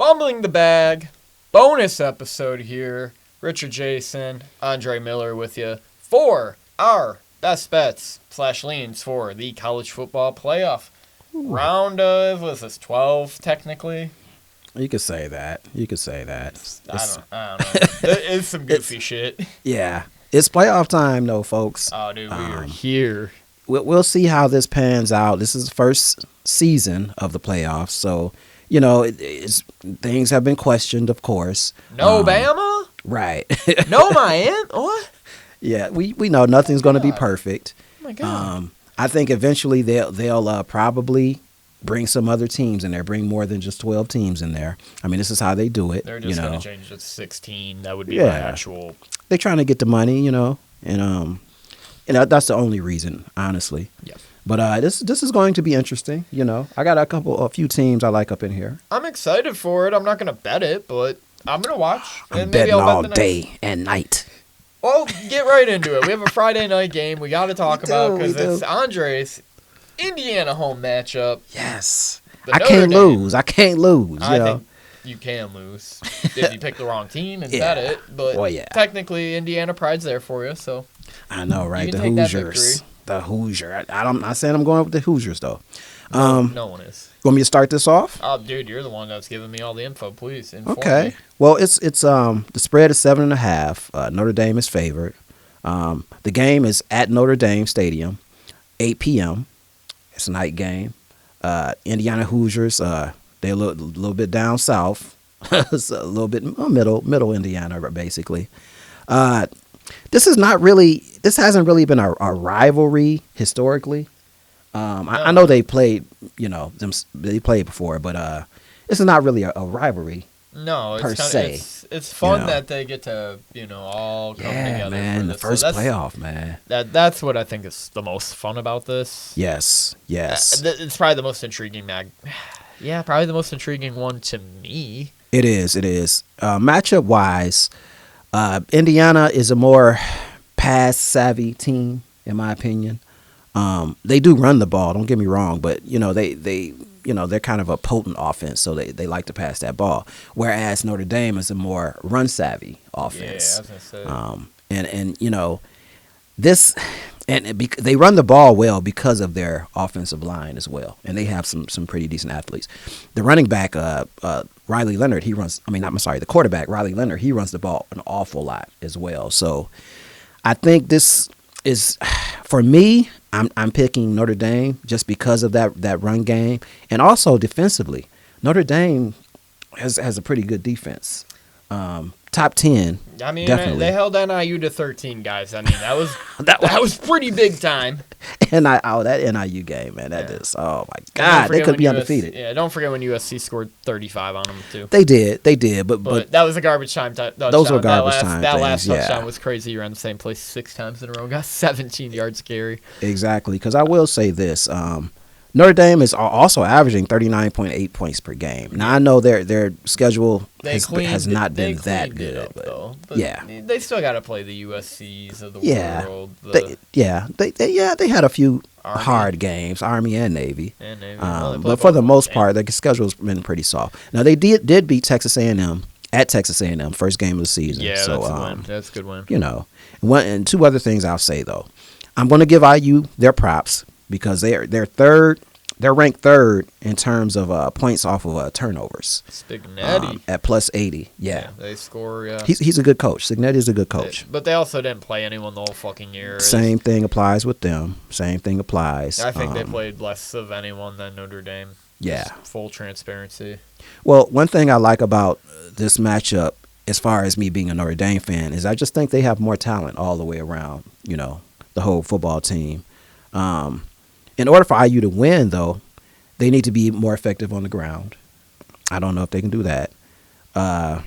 Fumbling the Bag, bonus episode here. Richard Jason, Andre Miller with you for our best bets / leans for the college football playoff. Round of, what is this, 12 technically? You could say that. I don't know. It's some goofy shit. Yeah. It's playoff time, though, folks. Oh, dude, we are here. We'll see how this pans out. This is the first season of the playoffs, so, you know, things have been questioned, of course. No Bama? Right. No Miami? What? Yeah, we know nothing's going to be perfect. Oh, my God. I think eventually they'll probably bring some other teams in there, bring more than just 12 teams in there. I mean, this is how they do it. They're just going to change it to 16. That would be my actual... They're trying to get the money, and that's the only reason, honestly. Yeah. But this is going to be interesting, I got a few teams I like up in here. I'm excited for it. I'm not going to bet it, but I'm going to watch. I'm betting all day and night. Well, get right into it. We have a Friday night game we got to talk about because it's Andre's Indiana home matchup. Yes. I can't lose. I think you can lose if you pick the wrong team and bet it. But technically, Indiana pride's there for you. So I know, right? The Hoosiers. The Hoosier. I'm not saying I'm going with the Hoosiers, though. No one is. Want me to start this off? Oh, dude, you're the one that's giving me all the info. Please inform me. Well, it's the spread is 7.5. Notre Dame is favored. The game is at Notre Dame Stadium, 8 p.m. It's a night game. Indiana Hoosiers. They're a little bit down south. It's a little bit middle Indiana, basically. This hasn't really been a rivalry historically. I know they played, they played before, but this is not really a rivalry. No, per se. It's fun that they get to, all come together. Yeah, man, for the this. first playoff, man. That's what I think is the most fun about this. Yes. It's probably the most intriguing probably the most intriguing one to me. It is. Matchup wise, Indiana is a more pass savvy team, in my opinion. They do run the ball, don't get me wrong, but they're kind of a potent offense, so they like to pass that ball. Whereas Notre Dame is a more run savvy offense. Yeah, I was gonna say. They run the ball well because of their offensive line as well, and they have some pretty decent athletes. The running back, Riley Leonard, the quarterback, Riley Leonard, he runs the ball an awful lot as well. So I think this is, for me, I'm picking Notre Dame just because of that run game, and also defensively, Notre Dame has a pretty good defense. Top 10. I mean, definitely. They held NIU to 13, guys. I mean, that was that was pretty big time. That NIU game, man, oh my God, they could be undefeated. Yeah, don't forget when USC scored 35 on them too. They did, but that was a garbage time. Those were garbage time. That last touchdown was crazy. You ran the same place 6 times in a row. Got 17 yards carry. Exactly, because I will say this. Notre Dame is also averaging 39.8 points per game. Now, I know their schedule has not been that good. But yeah. They still got to play the USCs of the world. They had a few hard games, Army and Navy. But for the most part, their schedule's been pretty soft. Now, they did beat Texas A&M at Texas A&M, first game of the season. Yeah, so, that's a win. That's a good win. And two other things I'll say, though. I'm going to give IU their props, because they're third. They're ranked third in terms of points off of turnovers. Spignetti at plus 80. Yeah, they score. Yeah, he's a good coach. Spignetti is a good coach. But they also didn't play anyone the whole fucking year. Same thing applies with them. Same thing applies. I think they played less of anyone than Notre Dame. Yeah, just full transparency. Well, one thing I like about this matchup, as far as me being a Notre Dame fan, is I just think they have more talent all the way around. The whole football team. In order for IU to win, though, they need to be more effective on the ground. I don't know if they can do that. I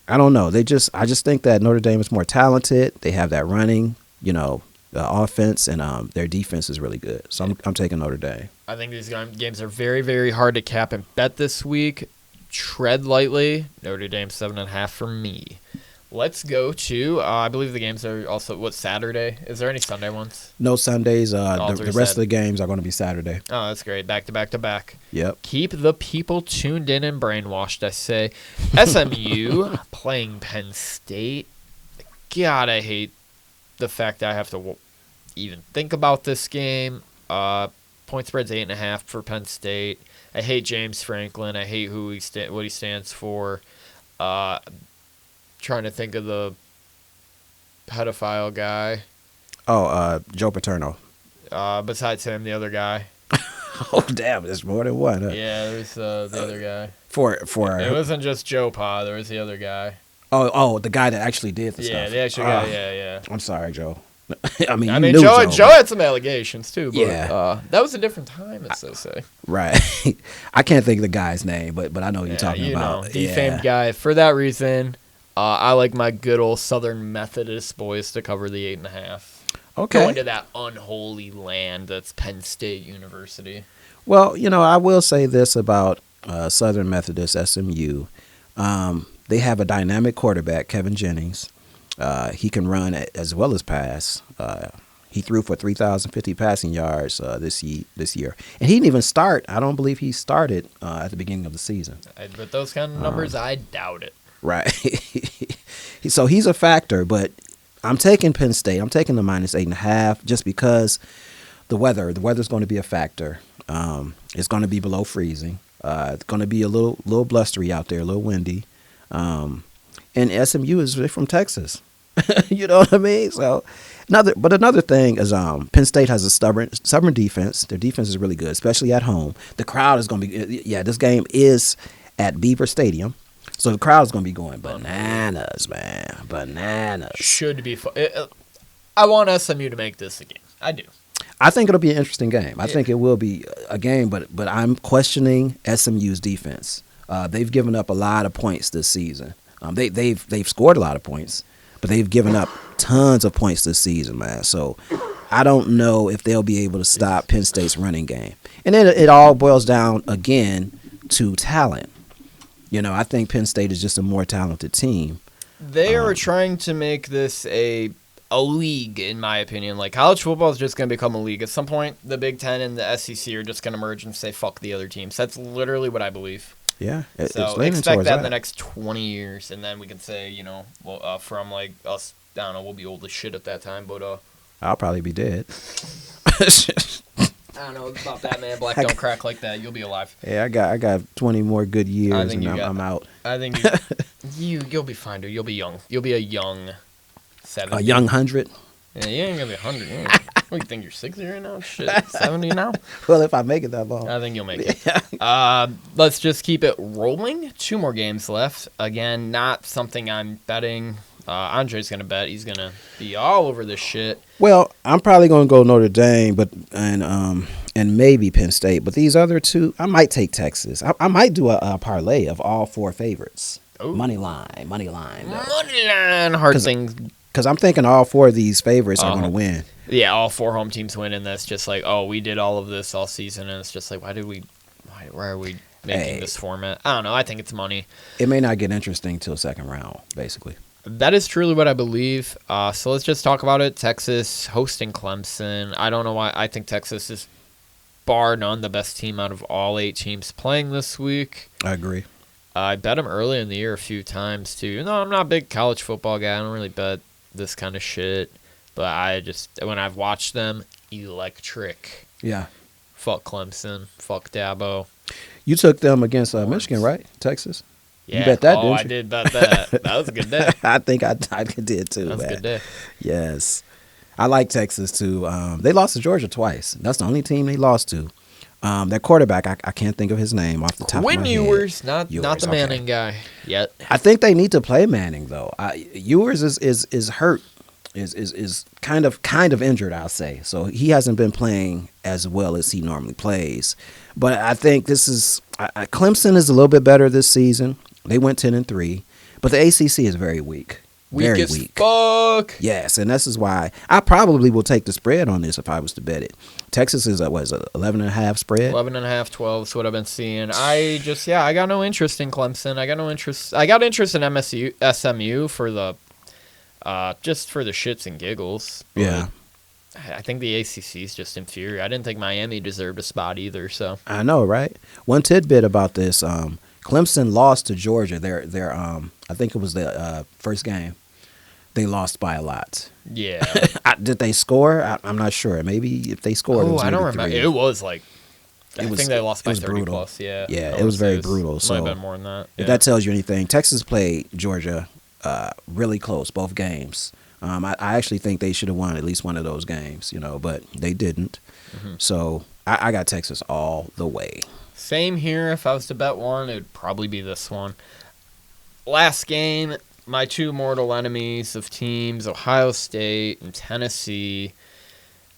don't know. I just think that Notre Dame is more talented. They have that running, the offense, and their defense is really good. So I'm taking Notre Dame. I think these games are very, very hard to cap and bet this week. Tread lightly. Notre Dame 7.5 for me. Let's go to, I believe the games are also, Saturday? Is there any Sunday ones? No Sundays. The three rest of the games are going to be Saturday. Oh, that's great. Back to back to back. Yep. Keep the people tuned in and brainwashed, I say. SMU playing Penn State. God, I hate the fact that I have to even think about this game. Point spread's 8.5 for Penn State. I hate James Franklin. I hate what he stands for. Trying to think of the pedophile guy. Oh, Joe Paterno. Besides him, the other guy. Oh, damn, there's more than one. Huh? Yeah, there's the other guy. For It wasn't just Joe Pa. There was the other guy. Oh, the guy that actually did the stuff. Yeah, the actual guy. Yeah. I'm sorry, Joe. I mean, Joe had some allegations too. But, yeah, that was a different time, as they say. Right. I can't think of the guy's name, but I know what you're talking about. Defamed guy. For that reason, I like my good old Southern Methodist boys to cover the 8.5. Okay. Going to that unholy land that's Penn State University. Well, I will say this about Southern Methodist SMU. They have a dynamic quarterback, Kevin Jennings. He can run as well as pass. He threw for 3,050 passing yards this year. And he didn't even start. I don't believe he started at the beginning of the season. With those kind of numbers, I doubt it. Right. So he's a factor, but I'm taking Penn State. I'm taking the minus 8.5 just because the weather's going to be a factor. It's going to be below freezing. It's going to be a little blustery out there, a little windy. And SMU is from Texas. You know what I mean? So another thing is Penn State has a stubborn defense. Their defense is really good, especially at home. The crowd is going to be this game is at Beaver Stadium. So the crowd's going to be going bananas, man. Bananas. Should be fun. I want SMU to make this a game. I do. I think it'll be an interesting game. I think it will be a game, but I'm questioning SMU's defense. They've given up a lot of points this season. They've scored a lot of points, but they've given up tons of points this season, man. So I don't know if they'll be able to stop Penn State's running game. And then it all boils down again to talent. I think Penn State is just a more talented team. They are trying to make this a league, in my opinion. Like, college football is just going to become a league. At some point, the Big Ten and the SEC are just going to merge and say, fuck the other teams. That's literally what I believe. Yeah. So expect that in the next 20 years, and then we can say, from like us, I don't know, we'll be old as shit at that time, but I'll probably be dead. I don't know about that, man. Black don't crack like that. You'll be alive. Yeah, I got 20 more good years, and I'm out. I think you'll be fine, dude. You'll be young. You'll be a young 70. A young 100? Yeah, you ain't gonna be 100. What do you think, you're 60 right now? Shit, 70 now? Well, if I make it that long. I think you'll make it. Let's just keep it rolling. 2 more games left. Again, not something I'm betting. Andre's going to bet. He's going to be all over this shit. Well, I'm probably going to go Notre Dame, and maybe Penn State. But these other two, I might take Texas. I might do a parlay of all 4 favorites. Ooh. Money line. Money line. Hard things. Because I'm thinking all 4 of these favorites are going to win. Yeah, all 4 home teams win, and that's just like, we did all of this all season, and it's just like, why are we making this format? I don't know. I think it's money. It may not get interesting till second round, basically. That is truly what I believe. So let's just talk about it. Texas hosting Clemson. I don't know why. I think Texas is bar none the best team out of all 8 teams playing this week. I agree. I bet them early in the year a few times too. No, I'm not a big college football guy. I don't really bet this kind of shit. But when I've watched them, electric. Yeah. Fuck Clemson. Fuck Dabo. You took them against Michigan, right? Texas? Yeah. You bet that, didn't you? I did bet that. That was a good day. I think I did too. That was a good day. Yes. I like Texas too. They lost to Georgia twice. That's the only team they lost to. Their quarterback, I can't think of his name off the top of my head. Ewers, not the Manning guy yet. I think they need to play Manning though. Ewers is hurt, is kind of injured, I'll say. So he hasn't been playing as well as he normally plays. But I think Clemson is a little bit better this season. They went 10-3, but the ACC is very weak. Very weak. Fuck. Yes, and this is why I probably will take the spread on this if I was to bet it. Texas is 11.5 spread. 11.5, 12 is what I've been seeing. I got no interest in Clemson. I got interest in SMU for the just for the shits and giggles. But Yeah. I think the ACC is just inferior. I didn't think Miami deserved a spot either. So I know, right? One tidbit about this: Clemson lost to Georgia. Their I think it was the first game. They lost by a lot. yeah. Did they score? I'm not sure. Maybe if they scored, it was I don't maybe remember. 3. It was like I was- think they lost it by was 30 brutal. plus. Yeah. Yeah, I it was wanna say very brutal. Might So have been more than that. if that tells you anything, Texas played Georgia really close, both games. I actually think they should have won at least one of those games, but they didn't. Mm-hmm. So I got Texas all the way. Same here. If I was to bet one, it would probably be this one. Last game, my two mortal enemies of teams, Ohio State and Tennessee,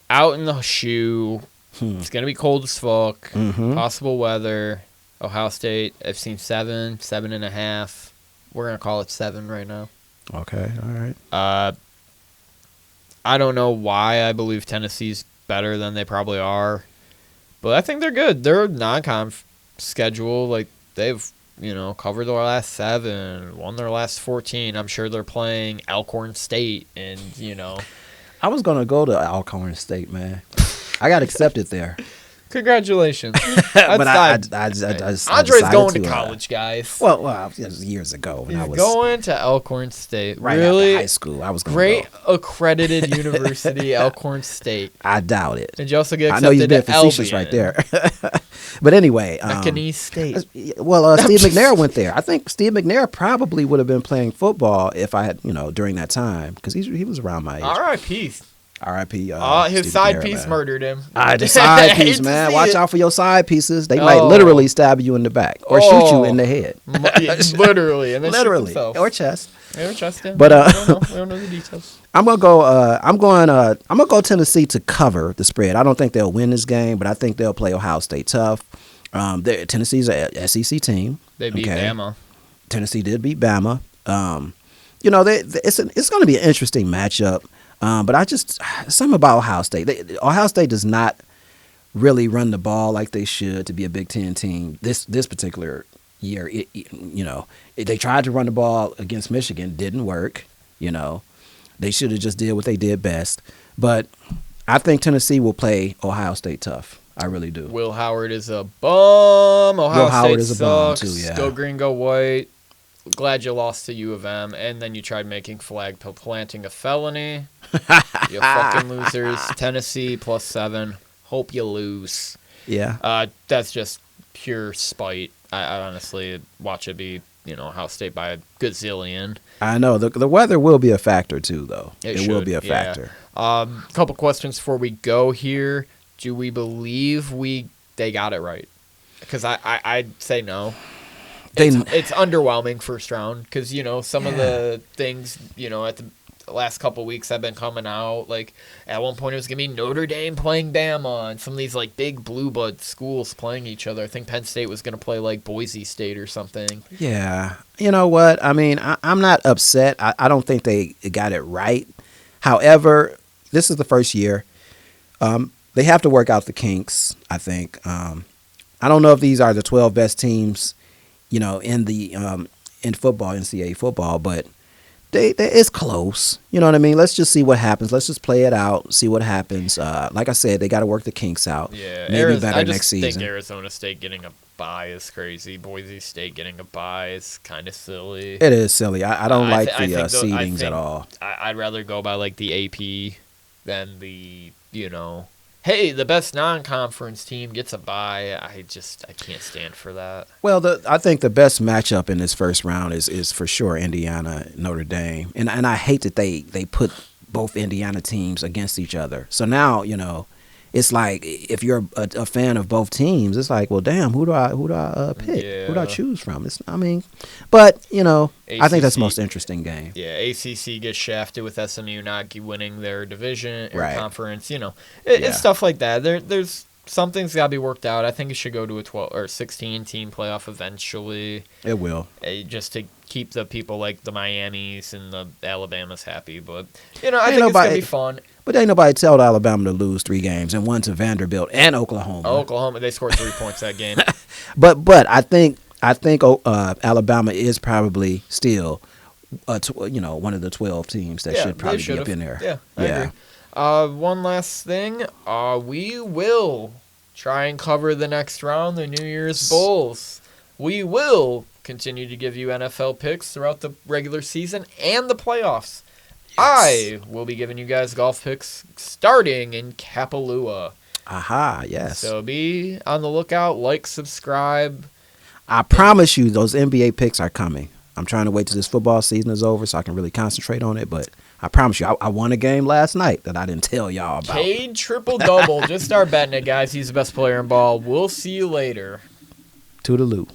out in the shoe. It's going to be cold as fuck. Mhm. Possible weather. Ohio State, I've seen 7.5. We're going to call it 7 right now. Okay, all right. I don't know why I believe Tennessee's better than they probably are, but I think they're good. Their non-conf schedule, like they've covered their last 7, won their last 14. I'm sure they're playing Alcorn State, and I was gonna go to Alcorn State, man. I got accepted there, congratulations. but I Andre's decided going to college, guys. Well, it was years ago when I He's was going to Alcorn State. right Really after high school. I was gonna great go. accredited university, Alcorn State. I doubt it. Did you also get I accepted know you've been to facetious Albion? right there. But anyway, McInnes State. well, Steve McNair went there. I think Steve McNair probably would have been playing football if I had, during that time, because he was around my age. R.I.P. R.I.P. His Steve side McNair, piece man. murdered him. The side Hate piece, to man. see Watch it. out for your side pieces. They might Oh. literally stab you in the back or shoot you in the head. Literally, and then Literally, shoot themselves. or chest. Or chest, yeah. But, we don't know the details. I'm gonna go Tennessee to cover the spread. I don't think they'll win this game, but I think they'll play Ohio State tough. Tennessee's a SEC team. They beat Bama. Tennessee did beat Bama. It's going to be an interesting matchup. But I just something about Ohio State. Ohio State does not really run the ball like they should to be a Big Ten team. This particular year, they tried to run the ball against Michigan, didn't work. They should have just did what they did best. But I think Tennessee will play Ohio State tough. I really do. Will Howard is a bum. Ohio Howard State is a bum, sucks. too, yeah. Go green, go white. Glad you lost to U of M, and then you tried making flag planting a felony. You fucking losers. Tennessee +7. Hope you lose. Yeah. That's just pure spite. I honestly watch it be, Ohio State by a gazillion. I know. The weather will be a factor, too, though. It will should, be a factor. Yeah. Couple questions before we go here. Do we believe they got it right? Because I'd say no. It's underwhelming first round because, some of the things, at the last couple of weeks have been coming out. Like, at one point it was going to be Notre Dame playing Bama and some of these, like, big blue blood schools playing each other. I think Penn State was going to play, like, Boise State or something. Yeah. You know what? I mean, I'm not upset. I don't think they got it right. However, this is the first year. They have to work out the kinks, I think. I don't know if these are the 12 best teams, in football, NCAA football, but it's close. You know what I mean? Let's just see what happens. Let's just play it out, see what happens. Like I said, they got to work the kinks out. Yeah, maybe better next season. I think Arizona State getting a bye is crazy. Boise State getting a bye is kind of silly. It is silly. I don't like the seedings at all. I'd rather go by like the AP than the hey, the best non-conference team gets a bye. I can't stand for that. Well, I think the best matchup in this first round is for sure Indiana, Notre Dame, and I hate that they put both Indiana teams against each other. So now it's like if you're a fan of both teams, it's like, well, damn, who do I pick? Yeah. Who do I choose from? But I think that's the ACC most interesting game. Yeah, ACC gets shafted with SMU not winning their division or Right. conference. Yeah. It's stuff like that. There's something's got to be worked out. I think it should go to a 12 or 16 team playoff eventually. It will. Just to keep the people like the Miamis and the Alabamas happy. But I Ain't think it's nobody- gonna be fun. But ain't nobody tell Alabama to lose 3 games and one to Vanderbilt and Oklahoma. Oklahoma, they scored 3 points that game. But I think Alabama is probably still one of the 12 teams that should probably be up in there. Yeah, I agree. One last thing. We will try and cover the next round, the New Year's Bowls. We will continue to give you NFL picks throughout the regular season and the playoffs. Yes. I will be giving you guys golf picks starting in Kapalua. Aha, yes. So be on the lookout, like, subscribe. I promise you those NBA picks are coming. I'm trying to wait till this football season is over so I can really concentrate on it, but I promise you, I won a game last night that I didn't tell y'all about. Cade triple-double. Just start betting it, guys. He's the best player in ball. We'll see you later. Toodaloo.